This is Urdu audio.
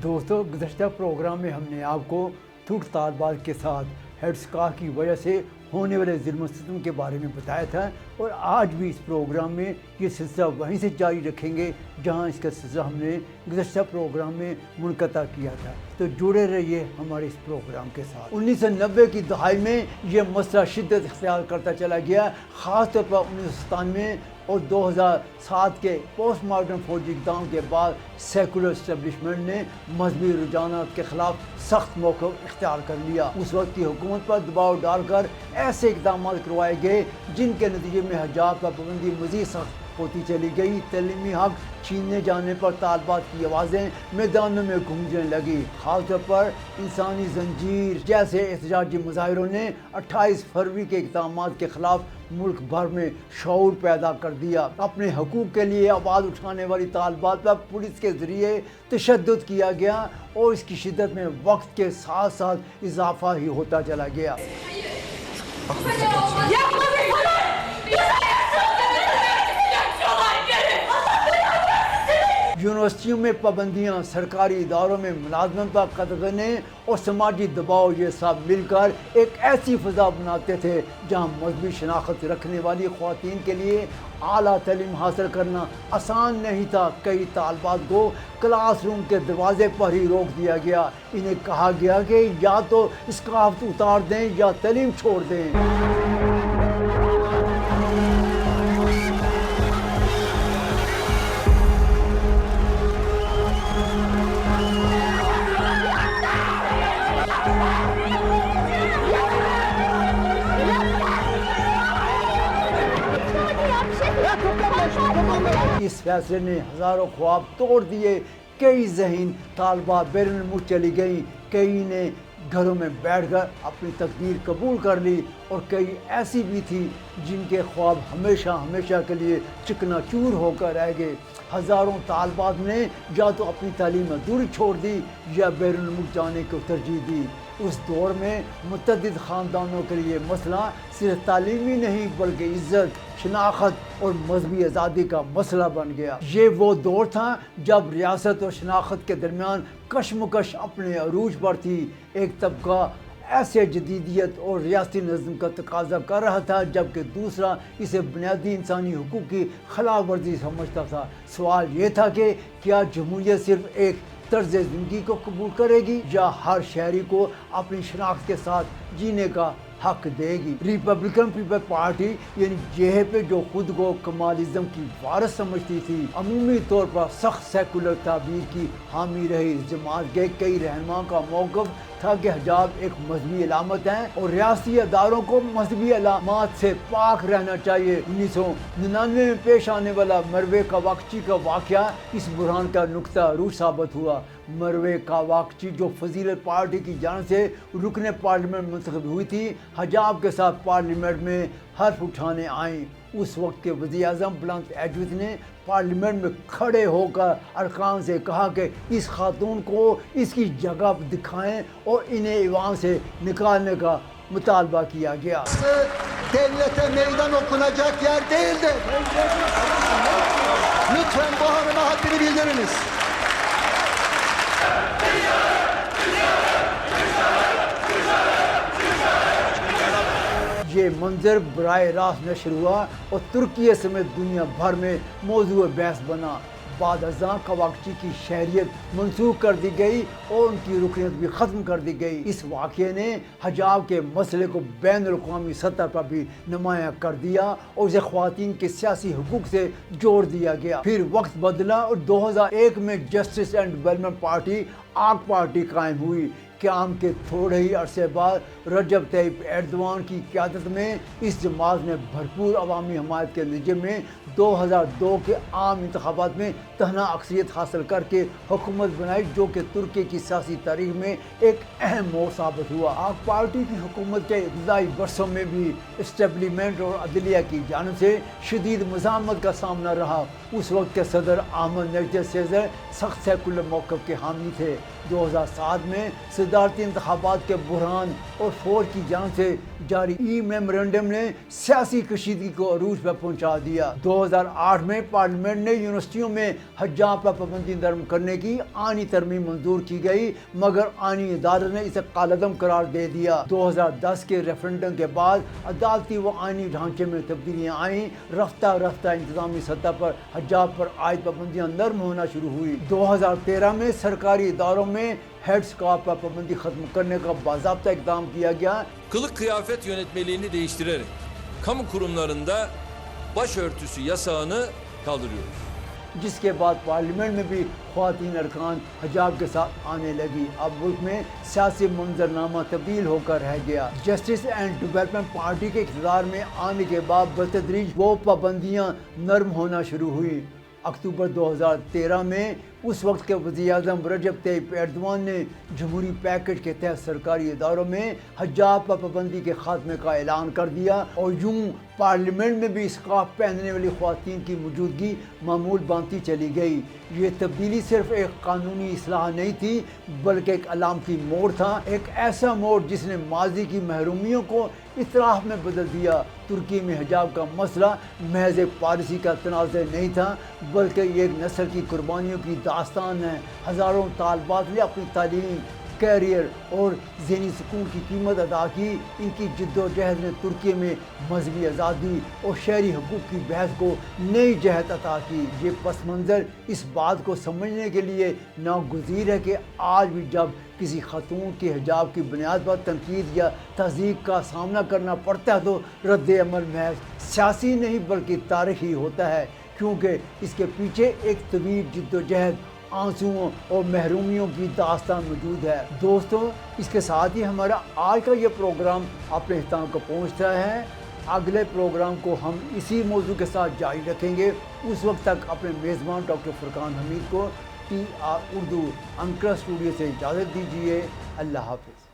دوستوں، گزشتہ پروگرام میں ہم نے آپ کو ترک طالبات کے ساتھ ہیڈسکار کی وجہ سے ہونے والے ظلم و ستم کے بارے میں بتایا تھا، اور آج بھی اس پروگرام میں یہ سلسلہ وہیں سے جاری رکھیں گے جہاں اس کا سلسلہ ہم نے گزشتہ پروگرام میں منقطع کیا تھا۔ تو جڑے رہیے ہمارے اس پروگرام کے ساتھ۔ 1990 کی دہائی میں یہ مسئلہ شدت اختیار کرتا چلا گیا، خاص طور پر 1997 اور 2007 کے پوسٹ ماڈرن فوجی اقدام کے بعد سیکولر اسٹیبلشمنٹ نے مذہبی رجحانات کے خلاف سخت موقف اختیار کر لیا۔ اس وقت کی حکومت پر دباؤ ڈال کر ایسے اقدامات کروائے گئے جن کے نتیجے میں حجاب پر پابندی مزید سخت ہوتی چلی گئی۔ تعلیمی حق چھیننے جانے پر طالبات کی آوازیں میدانوں میں گونجنے لگی۔ خاص طور پر انسانی زنجیر جیسے احتجاجی مظاہروں نے 28 فروری کے اقدامات کے خلاف ملک بھر میں شعور پیدا کر دیا۔ اپنے حقوق کے لیے آواز اٹھانے والی طالبات پر پولیس کے ذریعے تشدد کیا گیا اور اس کی شدت میں وقت کے ساتھ ساتھ اضافہ ہی ہوتا چلا گیا۔ یونیورسٹیوں میں پابندیاں، سرکاری اداروں میں ملازمت پر قدغنیں اور سماجی دباؤ، یہ سب مل کر ایک ایسی فضا بناتے تھے جہاں مذہبی شناخت رکھنے والی خواتین کے لیے اعلیٰ تعلیم حاصل کرنا آسان نہیں تھا۔ کئی طالبات کو کلاس روم کے دروازے پر ہی روک دیا گیا۔ انہیں کہا گیا کہ یا تو اسکارف اتار دیں یا تعلیم چھوڑ دیں۔ اس فیصلے نے ہزاروں خواب توڑ دیے۔ کئی ذہین طالبات بیرون ملک چلی گئیں، کئی نے گھروں میں بیٹھ کر اپنی تقدیر قبول کر لی، اور کئی ایسی بھی تھی جن کے خواب ہمیشہ کے لیے چکنا چور ہو کر رہ گئے۔ ہزاروں طالبات نے یا تو اپنی تعلیم ادھوری چھوڑ دی یا بیرون ملک جانے کو ترجیح دی۔ اس دور میں متعدد خاندانوں کے لیے مسئلہ صرف تعلیمی نہیں بلکہ عزت، شناخت اور مذہبی آزادی کا مسئلہ بن گیا۔ یہ وہ دور تھا جب ریاست اور شناخت کے درمیان کشمکش اپنے عروج پر تھی۔ ایک طبقہ ایسے جدیدیت اور ریاستی نظم کا تقاضا کر رہا تھا، جبکہ دوسرا اسے بنیادی انسانی حقوق کی خلاف ورزی سمجھتا تھا۔ سوال یہ تھا کہ کیا جمہوریت صرف ایک طرز زندگی کو قبول کرے گی یا ہر شہری کو اپنی شناخت کے ساتھ جینے کا حق دے گی؟ ریپبلکن پیپل پارٹی یعنی JP جو خود کو کمالزم کی وارث سمجھتی تھی، عمومی طور پر سخت سیکولر تعبیر کی حامی رہی۔ جماعت کے کئی رہنماؤں کا موقف تھا کہ حجاب ایک مذہبی علامت ہے اور ریاستی اداروں کو مذہبی علامات سے پاک رہنا چاہیے۔ 1999 میں پیش آنے والا مروے کاوکچی کا واقعہ اس بحران کا نقطہ عروج ثابت ہوا۔ مروے کاوکچی جو فضیلت پارٹی کی جانب سے رکن پارلیمنٹ منتخب ہوئی تھی، حجاب کے ساتھ پارلیمنٹ میں حرف اٹھانے آئیں۔ اس وقت کے وزیر اعظم بلنت ایجوت نے پارلیمنٹ میں کھڑے ہو کر ارکان سے kıha کہ اس خاتون کو اس کی جگہ دکھائیں اور انہیں ایوان سے نکالنے کا مطالبہ کیا گیا۔ Devlete meydan okunacak yer değildir. Lütfen bu hanıma haddini bildiriniz. یہ منظر براہ راست نشر ہوا اور ترکیہ سمیت دنیا بھر میں موضوع بحث بنا۔ بعد ازاں کاوکچی کی شہریت منسوخ کر دی گئی اور ان کی رکنیت بھی ختم کر دی گئی۔ اس واقعے نے حجاب کے مسئلے کو بین الاقوامی سطح پر بھی نمایاں کر دیا اور اسے خواتین کے سیاسی حقوق سے جوڑ دیا گیا۔ پھر وقت بدلا اور 2001 میں justice and development party AK party قائم ہوئی۔ قیام کے تھوڑے ہی عرصے بعد رجب طیب ایردوان کی قیادت میں اس جماعت نے بھرپور عوامی حمایت کے نتیجے میں 2002 کے عام انتخابات میں تنہا اکثریت حاصل کر کے حکومت بنائی، جو کہ ترکی کی سیاسی تاریخ میں ایک اہم موڑ ثابت ہوا۔ آک پارٹی کی حکومت کے ابتدائی برسوں میں بھی اسٹیبلشمنٹ اور عدلیہ کی جانب سے شدید مزاحمت کا سامنا رہا۔ اس وقت کے صدر احمد نجد سیزر سخت سیکولر موقف کے حامی تھے۔ 2007 میں صدر صدارتی انتخابات کے بحران اور فوج کی جانب سے جاری ای میمورنڈم نے سیاسی کشیدگی کو عروج پر پہنچا دیا۔ 2008 میں پارلیمنٹ نے یونیورسٹیوں میں حجاب پر پابندی نرم کرنے کی آئینی ترمیم منظور کی گئی، مگر آئینی عدالت نے اسے کالعدم قرار دے دیا۔ 2010 کے ریفرنڈم کے بعد عدالتی و آئینی ڈھانچے میں تبدیلیاں آئیں، رفتہ رفتہ انتظامی سطح پر حجاب پر عائد پابندیاں نرم ہونا شروع ہوئی۔ 2013 میں سرکاری اداروں میں ہیڈ اسکارف پر پابندی ختم کرنے کا باضابطہ اقدام کیا گیا۔ Kılık kıyafet yönetmeliğini değiştirerek kamu kurumlarında başörtüsü yasağını kaldırıyoruz. جس کے بعد پارلیمنٹ میں بھی خواتین ارکان حجاب کے ساتھ آنے لگی۔ اب ملک میں سیاسی منظرنامہ تبدیل ہو کر رہ گیا۔ جسٹس اینڈ ڈیولپمنٹ پارٹی کے اقتدار میں آنے کے بعد بتدریج وہ پابندیاں نرم ہونا شروع ہوئی۔ اکتوبر 2013 میں اس وقت کے وزیر اعظم رجب طیب ایردوان نے جمہوری پیکج کے تحت سرکاری اداروں میں حجاب پر پابندی کے خاتمے کا اعلان کر دیا، اور یوں پارلیمنٹ میں بھی اسکارف پہننے والی خواتین کی موجودگی معمول بنتی چلی گئی۔ یہ تبدیلی صرف ایک قانونی اصلاح نہیں تھی، بلکہ ایک علامتی موڑ تھا، ایک ایسا موڑ جس نے ماضی کی محرومیوں کو اطراف میں بدل دیا۔ ترکی میں حجاب کا مسئلہ محض ایک پالیسی کا تنازع نہیں تھا، بلکہ یہ ایک نسل کی قربانیوں کی داستان ہے۔ ہزاروں طالبات نے اپنی تعلیم، کیریئر اور ذہنی سکون کی قیمت ادا کی۔ ان کی جد و جہد نے ترکی میں مذہبی آزادی اور شہری حقوق کی بحث کو نئی جہت عطا کی۔ یہ پس منظر اس بات کو سمجھنے کے لیے ناگزیر ہے کہ آج بھی جب کسی خاتون کے حجاب کی بنیاد پر تنقید یا تہذیب کا سامنا کرنا پڑتا ہے تو رد عمل محض سیاسی نہیں بلکہ تاریخی ہوتا ہے، کیونکہ اس کے پیچھے ایک طویل جد و جہد، آنسوؤں اور محرومیوں کی داستان موجود ہے۔ دوستو، اس کے ساتھ ہی ہمارا آج کا یہ پروگرام اپنے اختتام کو پہنچتا ہے۔ اگلے پروگرام کو ہم اسی موضوع کے ساتھ جاری رکھیں گے۔ اس وقت تک اپنے میزبان ڈاکٹر فرقان حمید کو TR اردو انکر اسٹوڈیو سے اجازت دیجیے۔ اللہ حافظ۔